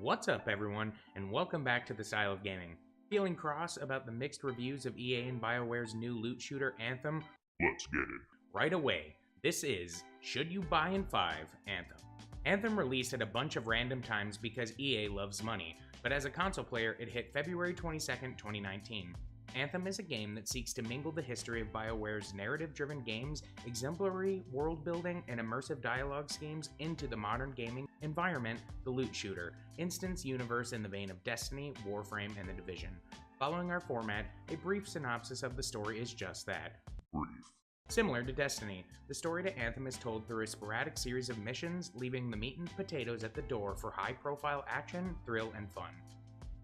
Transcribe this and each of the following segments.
What's up, everyone, and welcome back to the Style of Gaming. Feeling cross about the mixed reviews of EA and Bioware's new loot shooter Anthem? Let's get it. Right away, this is Should You Buy in 5 Anthem. Anthem released at a bunch of random times because EA loves money, but as a console player, it hit February 22nd, 2019. Anthem is a game that seeks to mingle the history of Bioware's narrative-driven games, exemplary world-building, and immersive dialogue schemes into the modern gaming environment, the loot shooter, instance universe in the vein of Destiny, Warframe, and The Division. Following our format, a brief synopsis of the story is just that. Brief. Similar to Destiny, the story to Anthem is told through a sporadic series of missions, leaving the meat and potatoes at the door for high-profile action, thrill, and fun.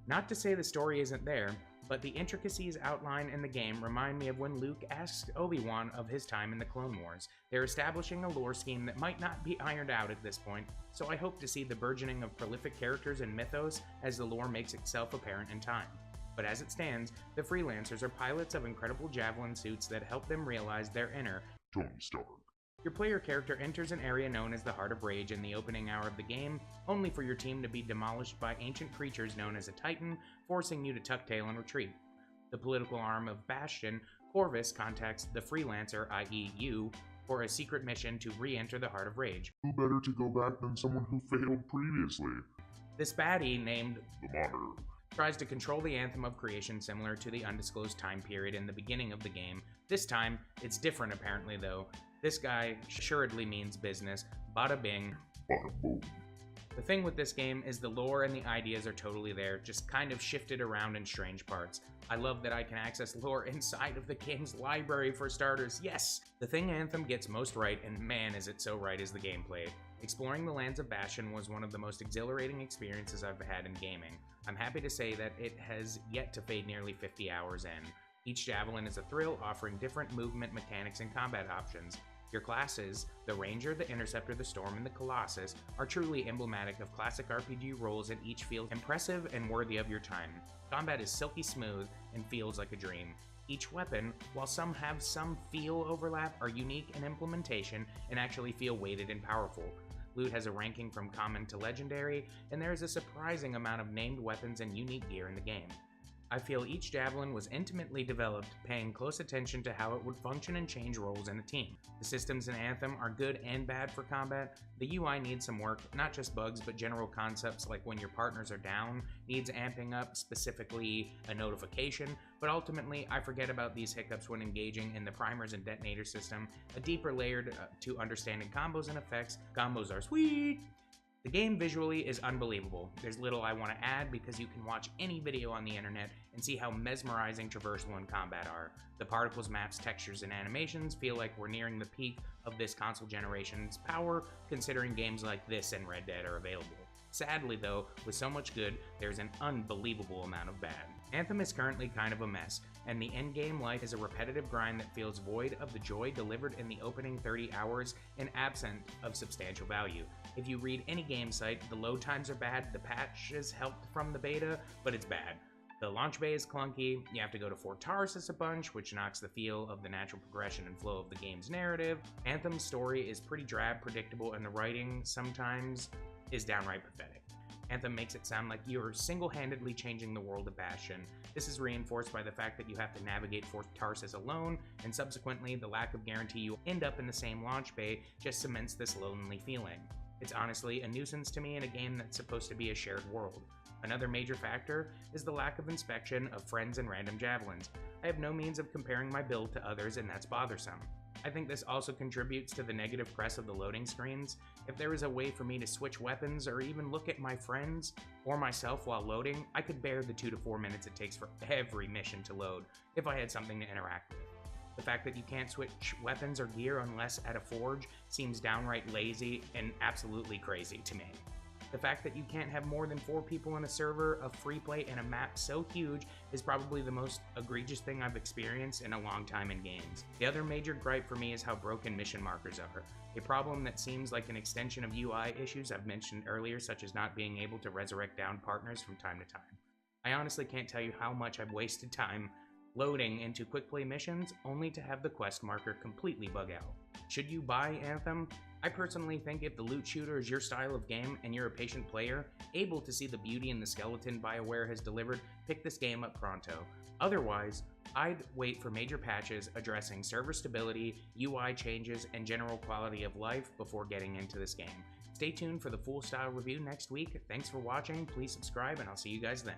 Not to say the story isn't there, but the intricacies outlined in the game remind me of when Luke asked Obi-Wan of his time in the Clone Wars. They're establishing a lore scheme that might not be ironed out at this point, so I hope to see the burgeoning of prolific characters and mythos as the lore makes itself apparent in time. But as it stands, the freelancers are pilots of incredible javelin suits that help them realize their inner Tony Stark. Your player character enters an area known as the Heart of Rage in the opening hour of the game, only for your team to be demolished by ancient creatures known as a Titan, forcing you to tuck tail and retreat. The political arm of Bastion, Corvus, contacts the freelancer, i.e. you, for a secret mission to re-enter the Heart of Rage. Who better to go back than someone who failed previously? This baddie, named The Monitor. tries to control the Anthem of Creation similar to the undisclosed time period in the beginning of the game. This time, it's different apparently though. This guy assuredly means business. Bada bing. Bada boom. The thing with this game is the lore and the ideas are totally there, just kind of shifted around in strange parts. I love that I can access lore inside of the game's library for starters, yes! The thing Anthem gets most right, and man is it so right, is the gameplay. Exploring the lands of Bastion was one of the most exhilarating experiences I've had in gaming. I'm happy to say that it has yet to fade nearly 50 hours in. Each javelin is a thrill, offering different movement mechanics and combat options. Your classes, the Ranger, the Interceptor, the Storm, and the Colossus, are truly emblematic of classic RPG roles and each feels impressive and worthy of your time. Combat is silky smooth and feels like a dream. Each weapon, while some have some feel overlap, are unique in implementation and actually feel weighted and powerful. Loot has a ranking from common to legendary, and there is a surprising amount of named weapons and unique gear in the game. I feel each javelin was intimately developed, paying close attention to how it would function and change roles in a team. The systems in Anthem are good and bad for combat. The UI needs some work, not just bugs, but general concepts like when your partners are down, needs amping up, specifically a notification, but ultimately I forget about these hiccups when engaging in the primers and detonator system, a deeper layer to understanding combos and effects. Combos are sweet! The game visually is unbelievable. There's little I want to add because you can watch any video on the internet and see how mesmerizing traversal and combat are. The particles, maps, textures, and animations feel like we're nearing the peak of this console generation's power, considering games like this and Red Dead are available. Sadly though, with so much good, there's an unbelievable amount of bad. Anthem is currently kind of a mess, and the endgame life is a repetitive grind that feels void of the joy delivered in the opening 30 hours and absent of substantial value. If you read any game site, the load times are bad, the patches helped from the beta, but it's bad. The launch bay is clunky, you have to go to Fort Tarsus a bunch, which knocks the feel of the natural progression and flow of the game's narrative. Anthem's story is pretty drab, predictable, and the writing sometimes is downright pathetic. Anthem makes it sound like you're single-handedly changing the world of Bastion. This is reinforced by the fact that you have to navigate Fort Tarsus alone, and subsequently the lack of guarantee you'll end up in the same launch bay just cements this lonely feeling. It's honestly a nuisance to me in a game that's supposed to be a shared world. Another major factor is the lack of inspection of friends and random javelins. I have no means of comparing my build to others, and that's bothersome. I think this also contributes to the negative press of the loading screens. If there was a way for me to switch weapons or even look at my friends or myself while loading, I could bear the 2 to 4 minutes it takes for every mission to load if I had something to interact with. The fact that you can't switch weapons or gear unless at a forge seems downright lazy and absolutely crazy to me. The fact that you can't have more than 4 people in a server of free play in a map so huge is probably the most egregious thing I've experienced in a long time in games. The other major gripe for me is how broken mission markers are, a problem that seems like an extension of UI issues I've mentioned earlier, such as not being able to resurrect downed partners from time to time. I honestly can't tell you how much I've wasted time loading into quick play missions only to have the quest marker completely bug out. Should you buy Anthem? I personally think if the loot shooter is your style of game and you're a patient player, able to see the beauty in the skeleton Bioware has delivered, pick this game up pronto. Otherwise, I'd wait for major patches addressing server stability, UI changes, and general quality of life before getting into this game. Stay tuned for the full style review next week. Thanks for watching, please subscribe, and I'll see you guys then.